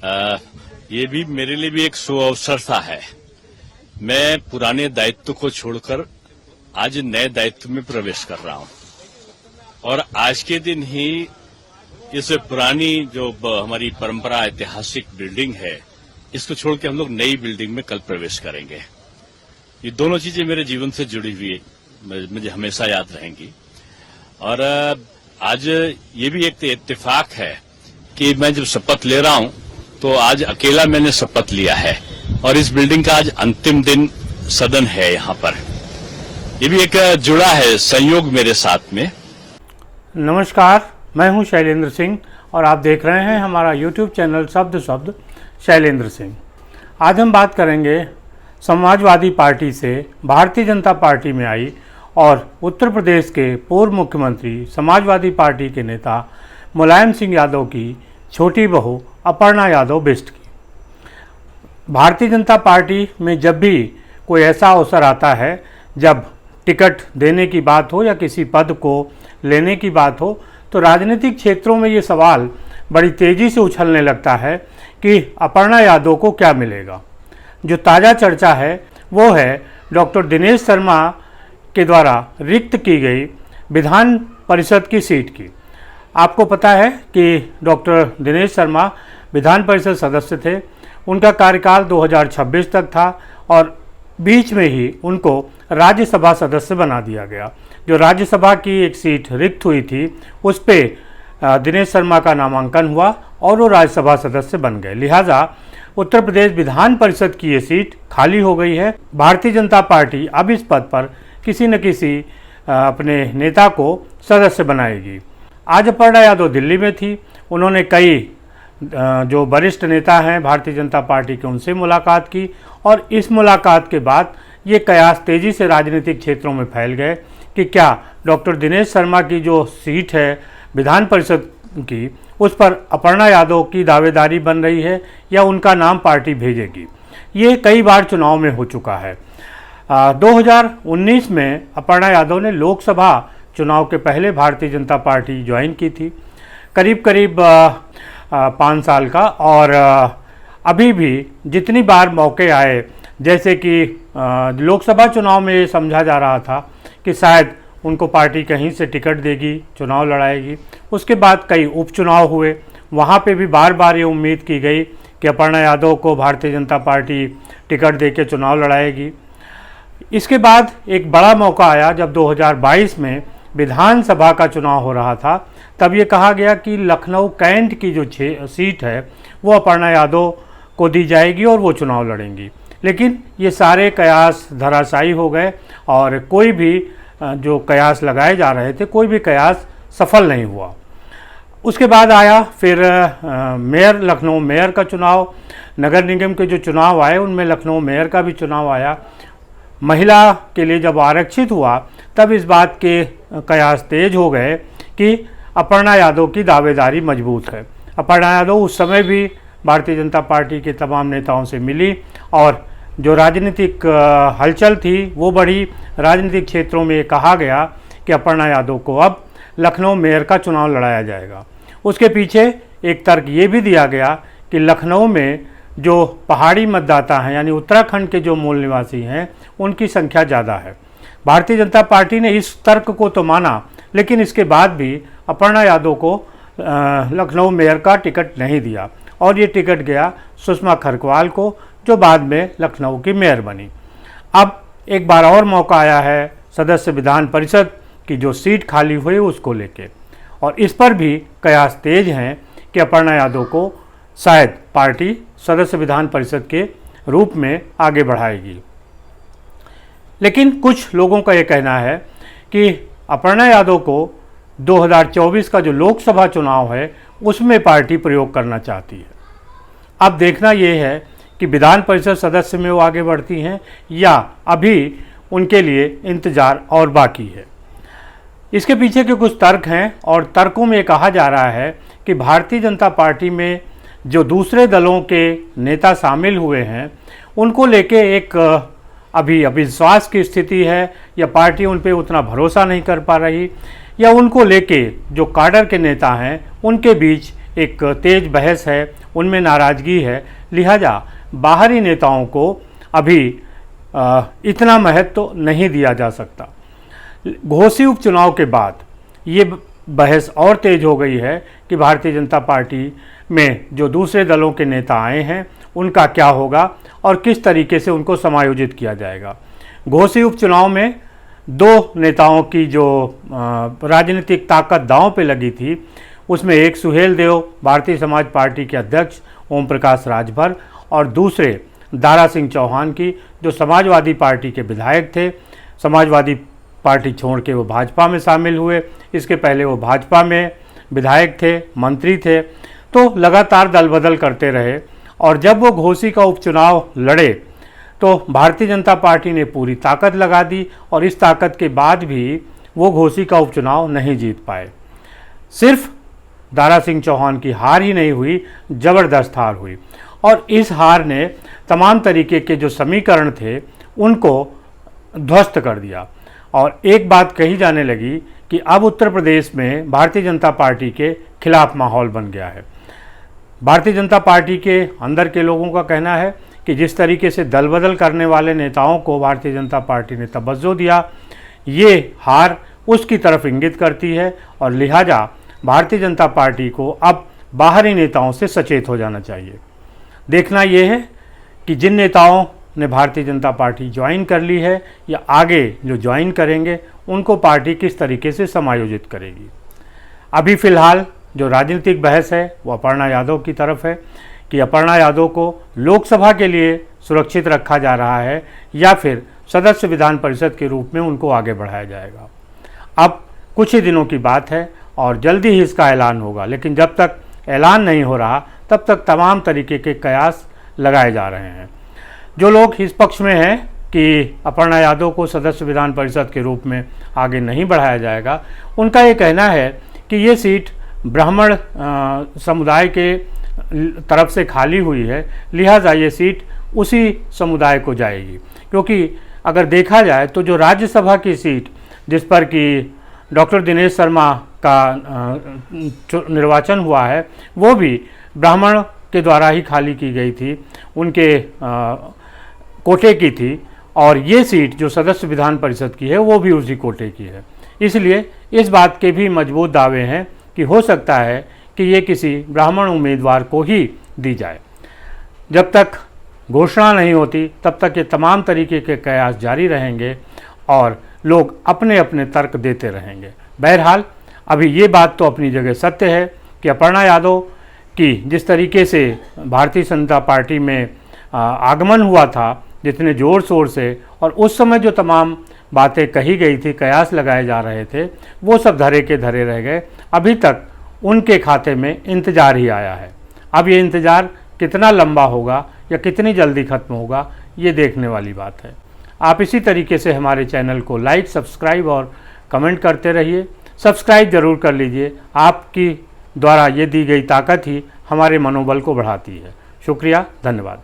ये भी मेरे लिए भी एक सुअवसर सा है। मैं पुराने दायित्व को छोड़कर आज नए दायित्व में प्रवेश कर रहा हूं और आज के दिन ही इस पुरानी जो हमारी परंपरा ऐतिहासिक बिल्डिंग है, इसको छोड़ के हम लोग नई बिल्डिंग में कल प्रवेश करेंगे। ये दोनों चीजें मेरे जीवन से जुड़ी हुई मुझे हमेशा याद रहेंगी। और आज ये भी एक इत्तेफाक है कि मैं जब शपथ ले रहा हूं तो आज अकेला मैंने शपथ लिया है और इस बिल्डिंग का आज अंतिम दिन सदन है यहाँ पर। ये भी एक जुड़ा है संयोग मेरे साथ में। नमस्कार, मैं हूं शैलेंद्र सिंह और आप देख रहे हैं हमारा YouTube चैनल शब्द शैलेंद्र सिंह। आज हम बात करेंगे समाजवादी पार्टी से भारतीय जनता पार्टी में आई और उत्तर प्रदेश के पूर्व मुख्यमंत्री समाजवादी पार्टी के नेता मुलायम सिंह यादव की छोटी बहू अपर्णा यादव बिष्ट की। भारतीय जनता पार्टी में जब भी कोई ऐसा अवसर आता है जब टिकट देने की बात हो या किसी पद को लेने की बात हो, तो राजनीतिक क्षेत्रों में ये सवाल बड़ी तेज़ी से उछलने लगता है कि अपर्णा यादव को क्या मिलेगा। जो ताज़ा चर्चा है वो है डॉक्टर दिनेश शर्मा के द्वारा रिक्त की गई विधान परिषद की सीट की। आपको पता है कि डॉक्टर दिनेश शर्मा विधान परिषद सदस्य थे। उनका कार्यकाल 2026 तक था और बीच में ही उनको राज्यसभा सदस्य बना दिया गया। जो राज्यसभा की एक सीट रिक्त हुई थी उस पे दिनेश शर्मा का नामांकन हुआ और वो राज्यसभा सदस्य बन गए। लिहाजा उत्तर प्रदेश विधान परिषद की ये सीट खाली हो गई है। भारतीय जनता पार्टी अब इस पद पर किसी न किसी अपने नेता को सदस्य बनाएगी। आज अपर्णा यादव दिल्ली में थी। उन्होंने कई जो वरिष्ठ नेता हैं भारतीय जनता पार्टी के उनसे मुलाकात की और इस मुलाकात के बाद ये कयास तेज़ी से राजनीतिक क्षेत्रों में फैल गए कि क्या डॉक्टर दिनेश शर्मा की जो सीट है विधान परिषद की, उस पर अपर्णा यादव की दावेदारी बन रही है या उनका नाम पार्टी भेजेगी। ये कई बार चुनाव में हो चुका है। 2019 में अपर्णा यादव ने लोकसभा चुनाव के पहले भारतीय जनता पार्टी ज्वाइन की थी, करीब 5 साल का। और अभी भी जितनी बार मौके आए, जैसे कि लोकसभा चुनाव में ये समझा जा रहा था कि शायद उनको पार्टी कहीं से टिकट देगी, चुनाव लड़ाएगी। उसके बाद कई उपचुनाव हुए, वहाँ पे भी बार बार ये उम्मीद की गई कि अपर्णा यादव को भारतीय जनता पार्टी टिकट देके चुनाव लड़ाएगी। इसके बाद एक बड़ा मौका आया जब 2022 में विधानसभा का चुनाव हो रहा था। तब ये कहा गया कि लखनऊ कैंट की जो सीट है वो अपर्णा यादव को दी जाएगी और वो चुनाव लड़ेंगी। लेकिन ये सारे कयास धराशायी हो गए और कोई भी जो कयास लगाए जा रहे थे, कोई भी कयास सफल नहीं हुआ। उसके बाद आया फिर लखनऊ मेयर का चुनाव। नगर निगम के जो चुनाव आए उनमें लखनऊ मेयर का भी चुनाव आया। महिला के लिए जब आरक्षित हुआ तब इस बात के कयास तेज हो गए कि अपर्णा यादव की दावेदारी मजबूत है। अपर्णा यादव उस समय भी भारतीय जनता पार्टी के तमाम नेताओं से मिली और जो राजनीतिक हलचल थी वो बढ़ी। राजनीतिक क्षेत्रों में कहा गया कि अपर्णा यादव को अब लखनऊ मेयर का चुनाव लड़ाया जाएगा। उसके पीछे एक तर्क ये भी दिया गया कि लखनऊ में जो पहाड़ी मतदाता हैं, यानी उत्तराखंड के जो मूल निवासी हैं, उनकी संख्या ज़्यादा है। भारतीय जनता पार्टी ने इस तर्क को तो माना, लेकिन इसके बाद भी अपर्णा यादव को लखनऊ मेयर का टिकट नहीं दिया और ये टिकट गया सुषमा खरकवाल को, जो बाद में लखनऊ की मेयर बनी। अब एक बार और मौका आया है सदस्य विधान परिषद की जो सीट खाली हुई उसको लेके, और इस पर भी कयास तेज हैं कि अपर्णा यादव को शायद पार्टी सदस्य विधान परिषद के रूप में आगे बढ़ाएगी। लेकिन कुछ लोगों का ये कहना है कि अपर्णा यादव को 2024 का जो लोकसभा चुनाव है उसमें पार्टी प्रयोग करना चाहती है। अब देखना ये है कि विधान परिषद सदस्य में वो आगे बढ़ती हैं या अभी उनके लिए इंतज़ार और बाकी है। इसके पीछे के कुछ तर्क हैं और तर्कों में कहा जा रहा है कि भारतीय जनता पार्टी में जो दूसरे दलों के नेता शामिल हुए हैं उनको लेके एक अभी अविश्वास की स्थिति है, या पार्टी उन पर उतना भरोसा नहीं कर पा रही, या उनको लेके जो काडर के नेता हैं उनके बीच एक तेज बहस है, उनमें नाराज़गी है, लिहाजा बाहरी नेताओं को अभी इतना महत्व तो नहीं दिया जा सकता। घोसी उपचुनाव के बाद ये बहस और तेज हो गई है कि भारतीय जनता पार्टी में जो दूसरे दलों के नेता आए हैं उनका क्या होगा और किस तरीके से उनको समायोजित किया जाएगा। घोसी उपचुनाव में दो नेताओं की जो राजनीतिक ताकत दांव पे लगी थी, उसमें एक सुहेल देव भारतीय समाज पार्टी के अध्यक्ष ओम प्रकाश राजभर और दूसरे दारा सिंह चौहान की, जो समाजवादी पार्टी के विधायक थे। समाजवादी पार्टी छोड़ के वो भाजपा में शामिल हुए, इसके पहले वो भाजपा में विधायक थे, मंत्री थे, तो लगातार दल बदल करते रहे। और जब वो घोसी का उपचुनाव लड़े तो भारतीय जनता पार्टी ने पूरी ताकत लगा दी और इस ताकत के बाद भी वो घोसी का उपचुनाव नहीं जीत पाए। सिर्फ दारा सिंह चौहान की हार ही नहीं हुई, ज़बरदस्त हार हुई और इस हार ने तमाम तरीके के जो समीकरण थे उनको ध्वस्त कर दिया। और एक बात कही जाने लगी कि अब उत्तर प्रदेश में भारतीय जनता पार्टी के खिलाफ माहौल बन गया है। भारतीय जनता पार्टी के अंदर के लोगों का कहना है कि जिस तरीके से दल बदल करने वाले नेताओं को भारतीय जनता पार्टी ने तवज्जो दिया, ये हार उसकी तरफ इंगित करती है और लिहाजा भारतीय जनता पार्टी को अब बाहरी नेताओं से सचेत हो जाना चाहिए। देखना ये है कि जिन नेताओं ने भारतीय जनता पार्टी ज्वाइन कर ली है या आगे जो ज्वाइन करेंगे उनको पार्टी किस तरीके से समायोजित करेगी। अभी फ़िलहाल जो राजनीतिक बहस है वो अपर्णा यादव की तरफ है कि अपर्णा यादव को लोकसभा के लिए सुरक्षित रखा जा रहा है या फिर सदस्य विधान परिषद के रूप में उनको आगे बढ़ाया जाएगा। अब कुछ ही दिनों की बात है और जल्दी ही इसका ऐलान होगा, लेकिन जब तक ऐलान नहीं हो रहा तब तक तमाम तरीके के कयास लगाए जा रहे हैं। जो लोग इस पक्ष में हैं कि अपर्णा यादव को सदस्य विधान परिषद के रूप में आगे नहीं बढ़ाया जाएगा, उनका ये कहना है कि ये सीट ब्राह्मण समुदाय के तरफ से खाली हुई है, लिहाजा ये सीट उसी समुदाय को जाएगी। क्योंकि अगर देखा जाए तो जो राज्यसभा की सीट जिस पर कि डॉक्टर दिनेश शर्मा का निर्वाचन हुआ है वो भी ब्राह्मण के द्वारा ही खाली की गई थी, उनके कोटे की थी, और ये सीट जो सदस्य विधान परिषद की है वो भी उसी कोटे की है। इसलिए इस बात के भी मजबूत दावे हैं कि हो सकता है कि ये किसी ब्राह्मण उम्मीदवार को ही दी जाए। जब तक घोषणा नहीं होती तब तक ये तमाम तरीके के कयास जारी रहेंगे और लोग अपने अपने तर्क देते रहेंगे। बहरहाल अभी ये बात तो अपनी जगह सत्य है कि अपर्णा यादव की जिस तरीके से भारतीय जनता पार्टी में आगमन हुआ था, जितने ज़ोर शोर से, और उस समय जो तमाम बातें कही गई थी, कयास लगाए जा रहे थे, वो सब धरे के धरे रह गए। अभी तक उनके खाते में इंतज़ार ही आया है। अब ये इंतज़ार कितना लंबा होगा या कितनी जल्दी ख़त्म होगा, ये देखने वाली बात है। आप इसी तरीके से हमारे चैनल को लाइक, सब्सक्राइब और कमेंट करते रहिए। सब्सक्राइब ज़रूर कर लीजिए, आपकी द्वारा ये दी गई ताकत ही हमारे मनोबल को बढ़ाती है। शुक्रिया, धन्यवाद।